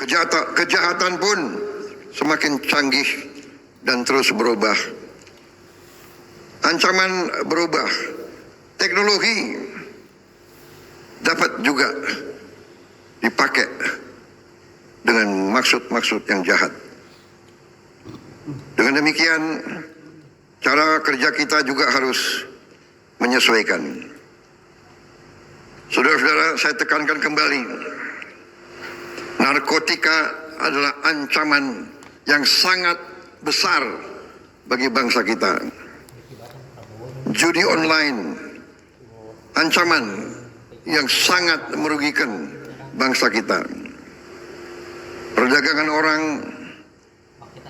Kejahatan pun semakin canggih dan terus berubah. Ancaman berubah. Teknologi dapat juga dipakai dengan maksud-maksud yang jahat. Dengan demikian, cara kerja kita juga harus menyesuaikan. Saudara-saudara, saya tekankan kembali, narkotika adalah ancaman yang sangat besar bagi bangsa kita. Judi online, ancaman yang sangat merugikan bangsa kita. Perdagangan orang,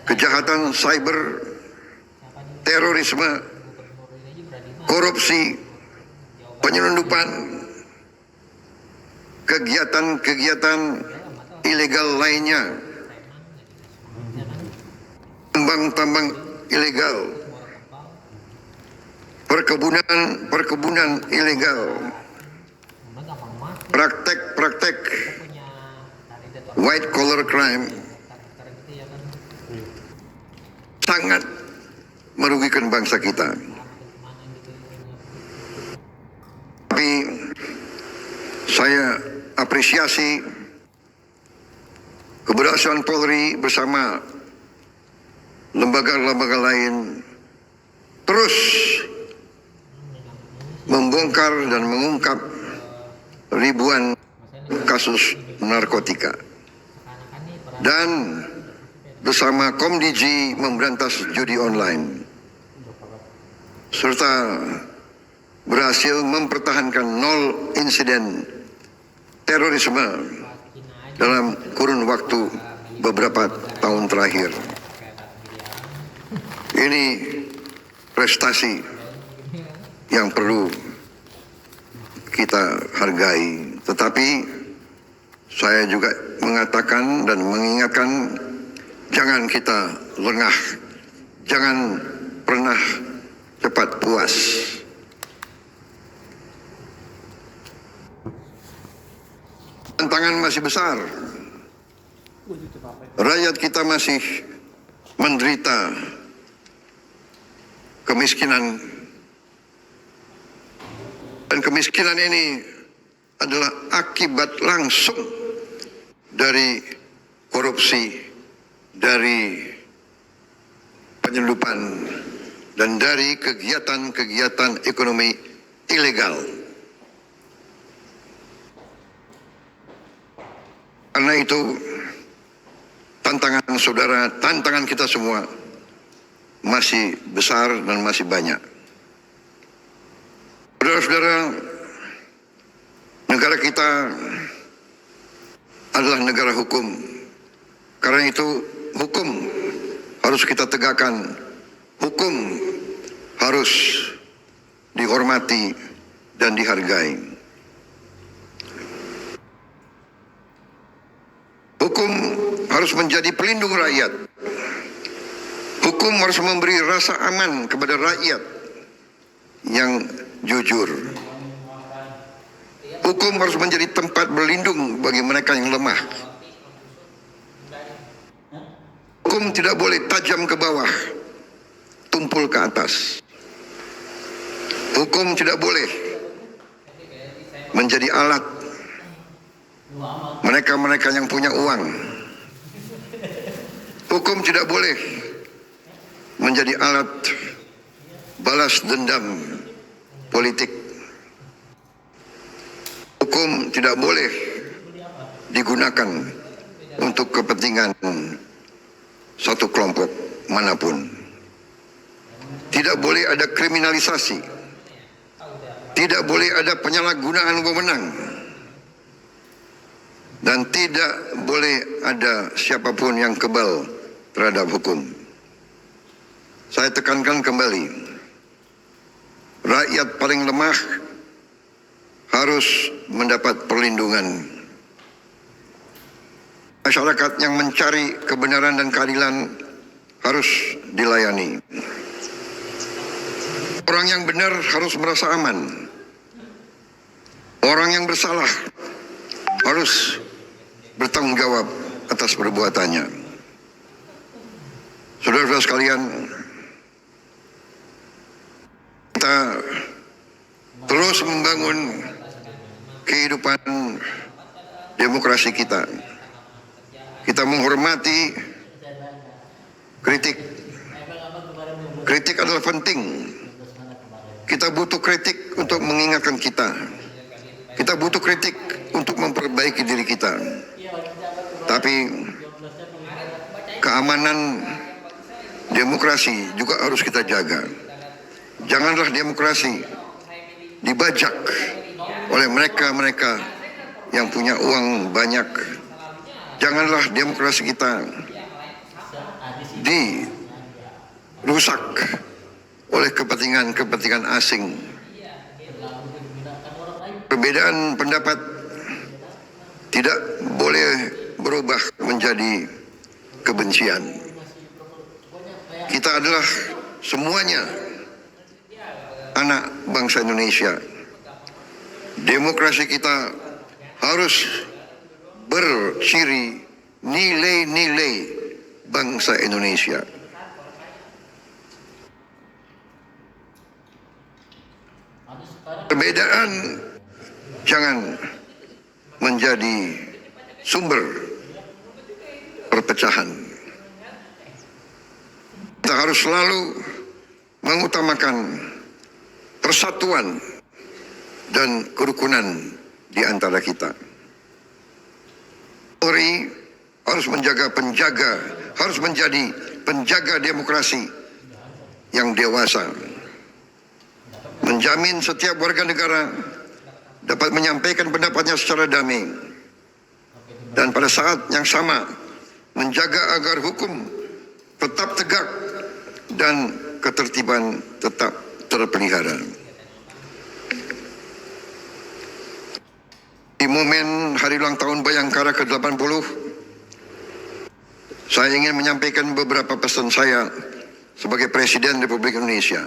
kejahatan cyber, terorisme, korupsi, penyelundupan, kegiatan-kegiatan ilegal lainnya, tambang ilegal, perkebunan ilegal, praktek white collar crime sangat merugikan bangsa kita. Tapi saya apresiasi keberhasilan Polri bersama lembaga-lembaga lain terus membongkar dan mengungkap ribuan kasus narkotika, dan bersama Komdiji memberantas judi online, serta berhasil mempertahankan 0 insiden terorisme dalam kurun waktu beberapa tahun terakhir. Ini prestasi yang perlu kita hargai. Tetapi saya juga mengatakan dan mengingatkan, jangan kita lengah, jangan pernah cepat puas. Tantangan masih besar. Rakyat kita masih menderita kemiskinan. Dan kemiskinan ini adalah akibat langsung dari korupsi, dari penyelundupan, dan dari kegiatan-kegiatan ekonomi ilegal. Karena itu, tantangan saudara, tantangan kita semua masih besar dan masih banyak. Saudara-saudara, negara kita adalah negara hukum. Karena itu, hukum harus kita tegakkan. Hukum harus dihormati dan dihargai. Hukum harus menjadi pelindung rakyat. Hukum harus memberi rasa aman kepada rakyat yang jujur. Hukum harus menjadi tempat berlindung bagi mereka yang lemah. Hukum tidak boleh tajam ke bawah, tumpul ke atas. Hukum tidak boleh menjadi alat mereka-mereka yang punya uang. Hukum tidak boleh menjadi alat balas dendam politik. Hukum tidak boleh digunakan untuk kepentingan satu kelompok manapun. Tidak boleh ada kriminalisasi. Tidak boleh ada penyalahgunaan wewenang. Dan tidak boleh ada siapapun yang kebal terhadap hukum. Saya tekankan kembali, rakyat paling lemah harus mendapat perlindungan. Masyarakat yang mencari kebenaran dan keadilan harus dilayani. Orang yang benar harus merasa aman. Orang yang bersalah harus bertanggung jawab atas perbuatannya. Saudara-saudara sekalian, kita terus membangun kehidupan demokrasi kita. Kita menghormati kritik. Kritik adalah penting. Kita butuh kritik untuk mengingatkan kita. Kita butuh kritik untuk memperbaiki diri kita. Tapi keamanan demokrasi juga harus kita jaga. Janganlah demokrasi dibajak oleh mereka-mereka yang punya uang banyak. Janganlah demokrasi kita dirusak oleh kepentingan asing. Perbedaan pendapat tidak boleh berubah menjadi kebencian. Kita adalah semuanya anak bangsa Indonesia. Demokrasi kita harus bersiri nilai-nilai bangsa Indonesia. Perbedaan jangan menjadi sumber perpecahan. Kita harus selalu mengutamakan persatuan dan kerukunan di antara kita. Polri harus menjadi penjaga demokrasi yang dewasa. Menjamin setiap warga negara dapat menyampaikan pendapatnya secara damai. Dan pada saat yang sama menjaga agar hukum tetap tegak dan ketertiban tetap terpelihara. Di momen hari ulang tahun Bayangkara ke-80, saya ingin menyampaikan beberapa pesan saya sebagai Presiden Republik Indonesia.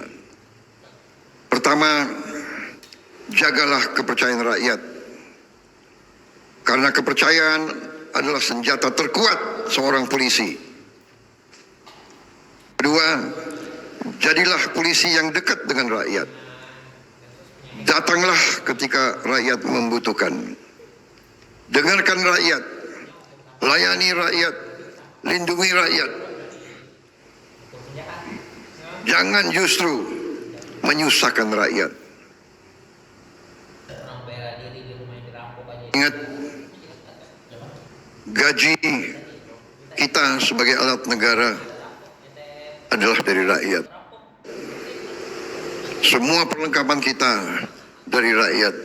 Pertama, jagalah kepercayaan rakyat. Karena kepercayaan adalah senjata terkuat seorang polisi. Kedua, jadilah polisi yang dekat dengan rakyat. Datanglah ketika rakyat membutuhkan. Dengarkan rakyat, layani rakyat, lindungi rakyat. Jangan justru menyusahkan rakyat. Ingat, gaji kita sebagai alat negara adalah dari rakyat. Semua perlengkapan kita dari rakyat.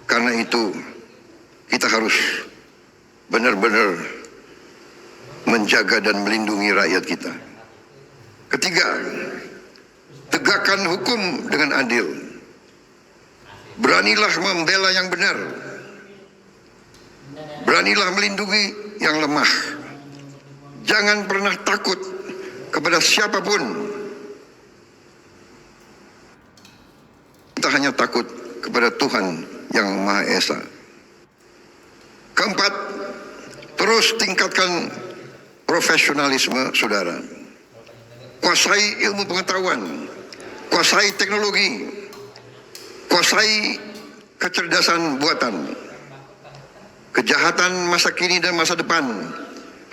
Karena itu, kita harus benar-benar menjaga dan melindungi rakyat kita. Ketiga, tegakkan hukum dengan adil. Beranilah membela yang benar. Beranilah melindungi yang lemah. Jangan pernah takut kepada siapapun. Kita hanya takut kepada Tuhan yang Maha Esa. Keempat, terus tingkatkan profesionalisme saudara. Kuasai ilmu pengetahuan, kuasai teknologi, kuasai kecerdasan buatan. Kejahatan masa kini dan masa depan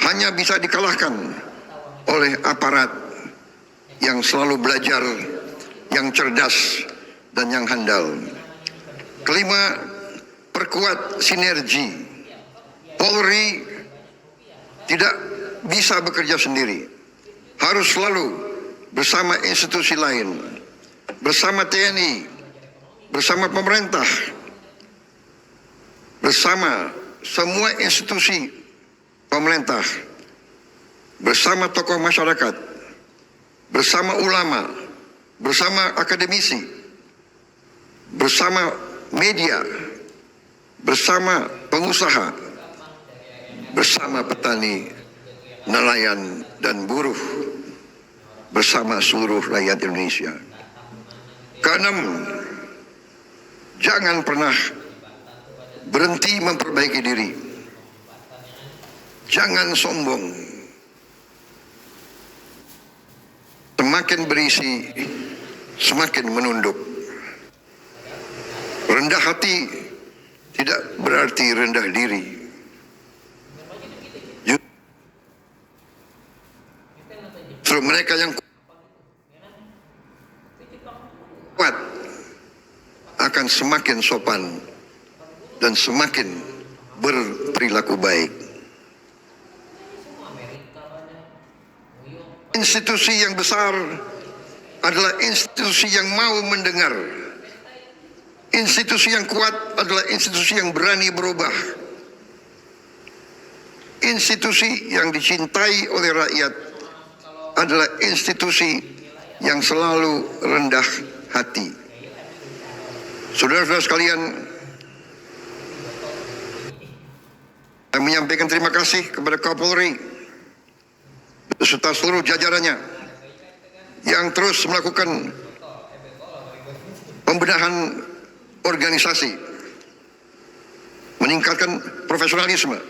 hanya bisa dikalahkan oleh aparat yang selalu belajar, yang cerdas, dan yang handal. Kelima, perkuat sinergi. Polri tidak bisa bekerja sendiri. Harus selalu bersama institusi lain, bersama TNI, bersama pemerintah, bersama semua institusi pemerintah, bersama tokoh masyarakat, bersama ulama, bersama akademisi, bersama media, bersama pengusaha, bersama petani, nelayan, dan buruh, bersama seluruh rakyat Indonesia. Keenam, jangan pernah berhenti memperbaiki diri. Jangan sombong. Semakin berisi, semakin menunduk. Rendah hati tidak berarti rendah diri. Justru mereka yang kuat akan semakin sopan dan semakin berperilaku baik. Institusi yang besar adalah institusi yang mau mendengar. Institusi yang kuat adalah institusi yang berani berubah. Institusi yang dicintai oleh rakyat adalah institusi yang selalu rendah hati. Saudara-saudara sekalian, saya menyampaikan terima kasih kepada Kapolri beserta seluruh jajarannya yang terus melakukan pembenahan organisasi, meningkatkan profesionalisme,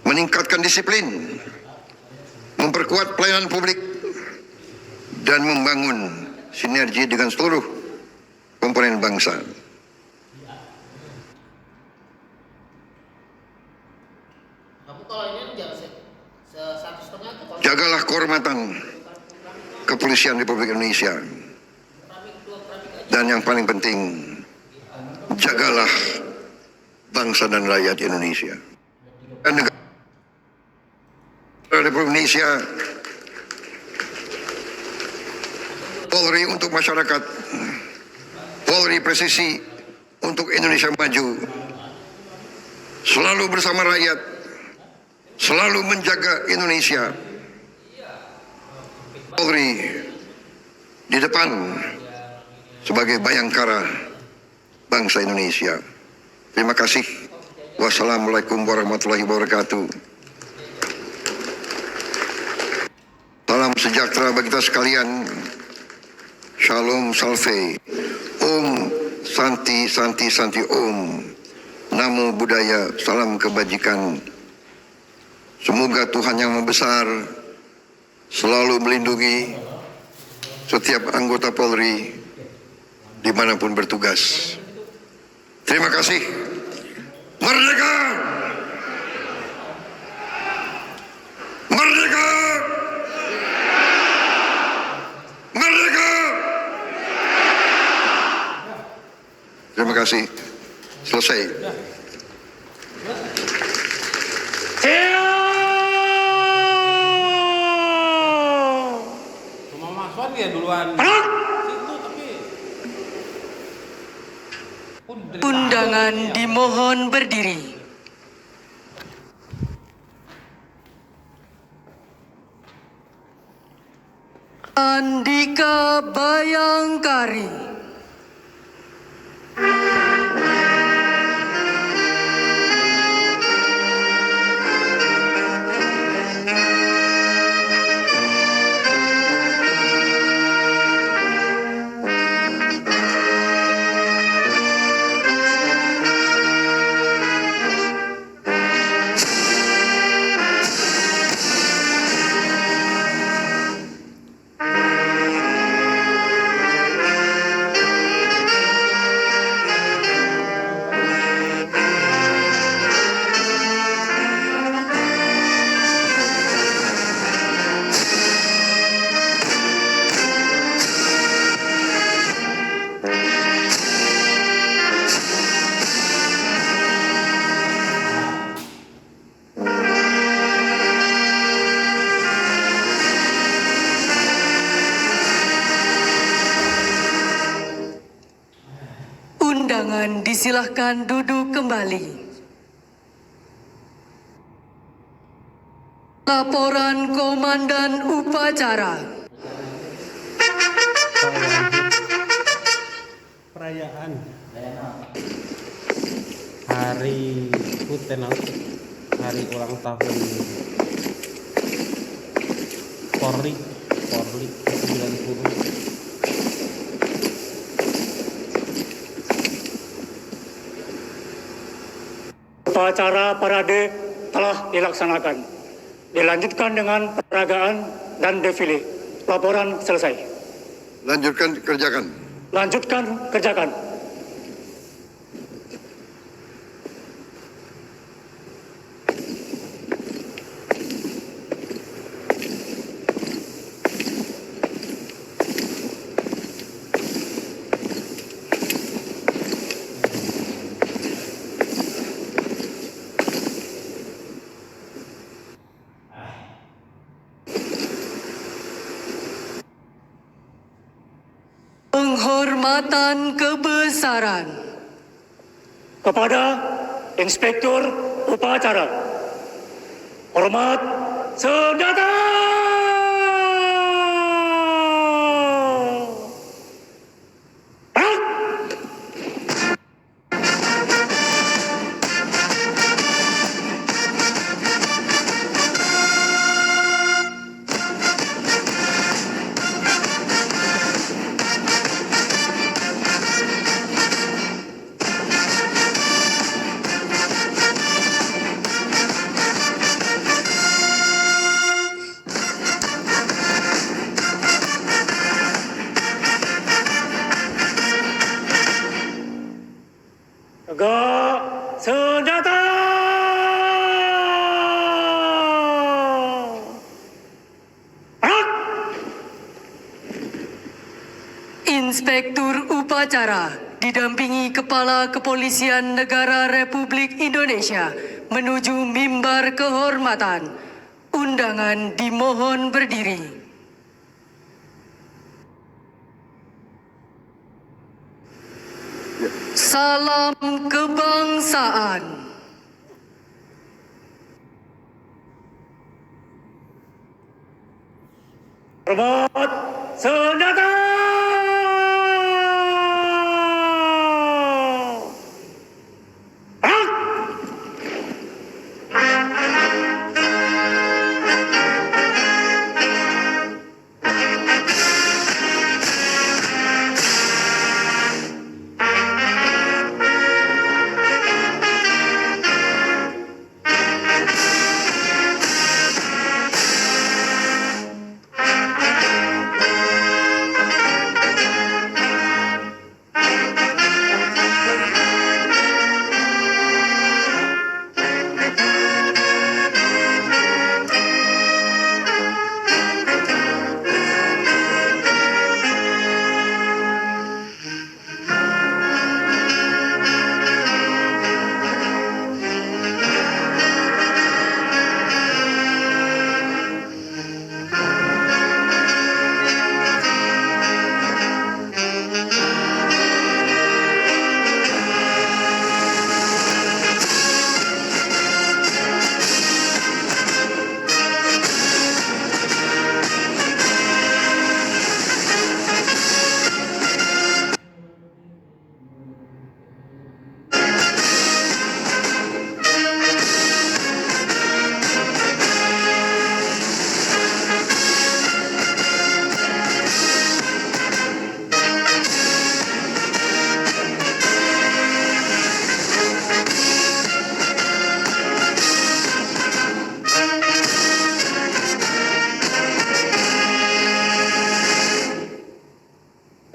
meningkatkan disiplin, memperkuat pelayanan publik, dan membangun sinergi dengan seluruh komponen bangsa. Jagalah kehormatan Kepolisian Republik Indonesia. Dan yang paling penting, jagalah bangsa dan rakyat Indonesia. Dan negara Republik Indonesia, Polri untuk masyarakat, Polri presisi untuk Indonesia maju, selalu bersama rakyat, selalu menjaga Indonesia. Polri di depan sebagai bayangkara bangsa Indonesia. Terima kasih. Wassalamualaikum warahmatullahi wabarakatuh. Salam sejahtera bagi kita sekalian. Shalom Salve. Om Santi Santi Santi Om. Namo Buddhaya. Salam kebajikan. Semoga Tuhan Yang Maha Besar selalu melindungi setiap anggota Polri dimanapun bertugas. Terima kasih. Merdeka! Merdeka! Merdeka! Terima kasih. Selesai. Cuma Mas Wan ya duluan. Undangan dimohon berdiri. Andika Bayangkari. Undangan disilahkan duduk kembali. Laporan Komandan Upacara. Perayaan Hari HUT TNI, hari ulang tahun Polri ke-90. Upacara parade telah dilaksanakan. Dilanjutkan dengan peragaan dan defile. Laporan selesai. Lanjutkan kerjakan. Lanjutkan kerjakan. Penghormatan kebesaran Kepada Inspektur Upacara. Hormat senjata! Tegak senjata! Inspektur Upacara didampingi Kepala Kepolisian Negara Republik Indonesia menuju mimbar kehormatan. Undangan dimohon berdiri. Salam kebangsaan. Hormat senjata!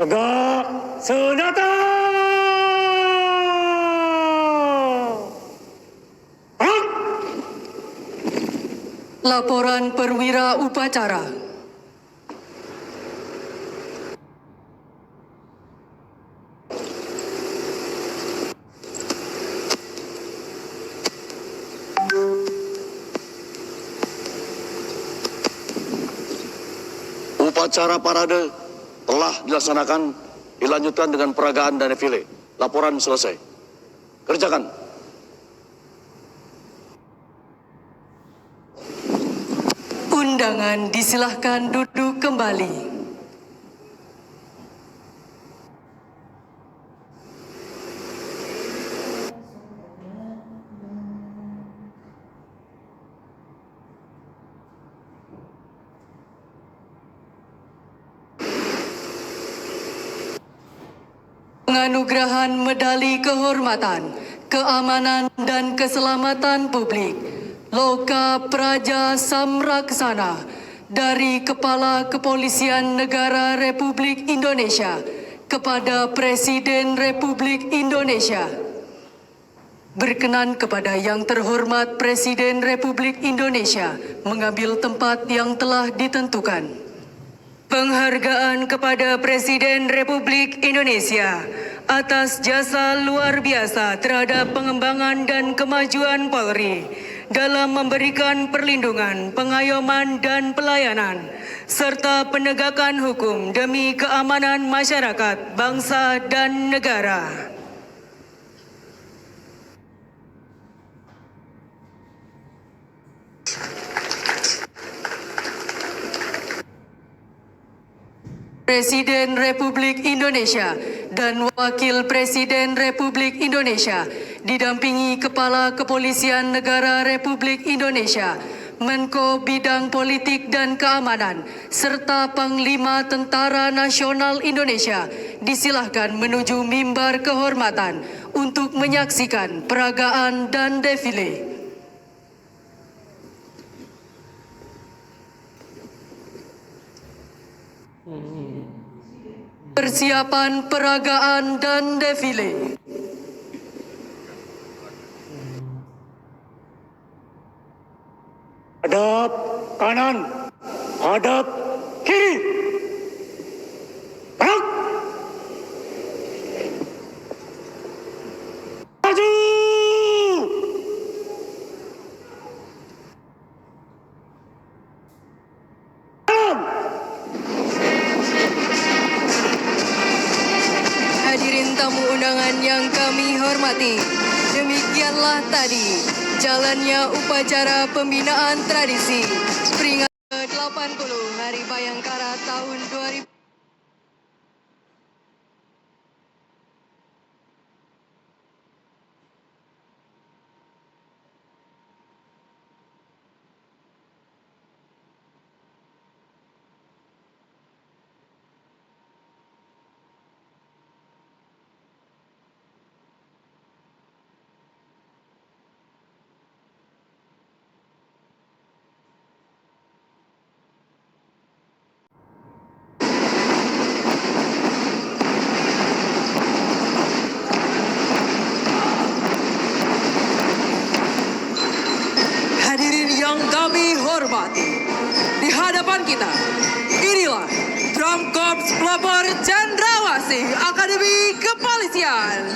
Tegak senjata! Laporan perwira upacara. Upacara parade telah dilaksanakan, dilanjutkan dengan peragaan dan defile. Laporan selesai. Kerjakan. Undangan disilahkan duduk kembali. Penganugerahan medali kehormatan, keamanan dan keselamatan publik Loka Praja Samraksana dari Kepala Kepolisian Negara Republik Indonesia kepada Presiden Republik Indonesia. Berkenan kepada Yang Terhormat Presiden Republik Indonesia mengambil tempat yang telah ditentukan. Penghargaan kepada Presiden Republik Indonesia atas jasa luar biasa terhadap pengembangan dan kemajuan Polri dalam memberikan perlindungan, pengayoman, dan pelayanan, serta penegakan hukum demi keamanan masyarakat, bangsa, dan negara. Presiden Republik Indonesia dan Wakil Presiden Republik Indonesia didampingi Kepala Kepolisian Negara Republik Indonesia, Menko Bidang Politik dan Keamanan, serta Panglima Tentara Nasional Indonesia disilahkan menuju mimbar kehormatan untuk menyaksikan peragaan dan defile. Persiapan peragaan dan defile. Hadap kanan, hadap kiri. Gerak. Maju. Dalam. Hadirin tamu undangan yang kami hormati, demikianlah tadi jalannya upacara pembinaan tradisi peringatan ke-80 Hari Bayangkara tahun 2000. Hadirin yang kami hormati, di hadapan kita, inilah Drum Corps Pelopor Cendrawasih Akademi Kepolisian.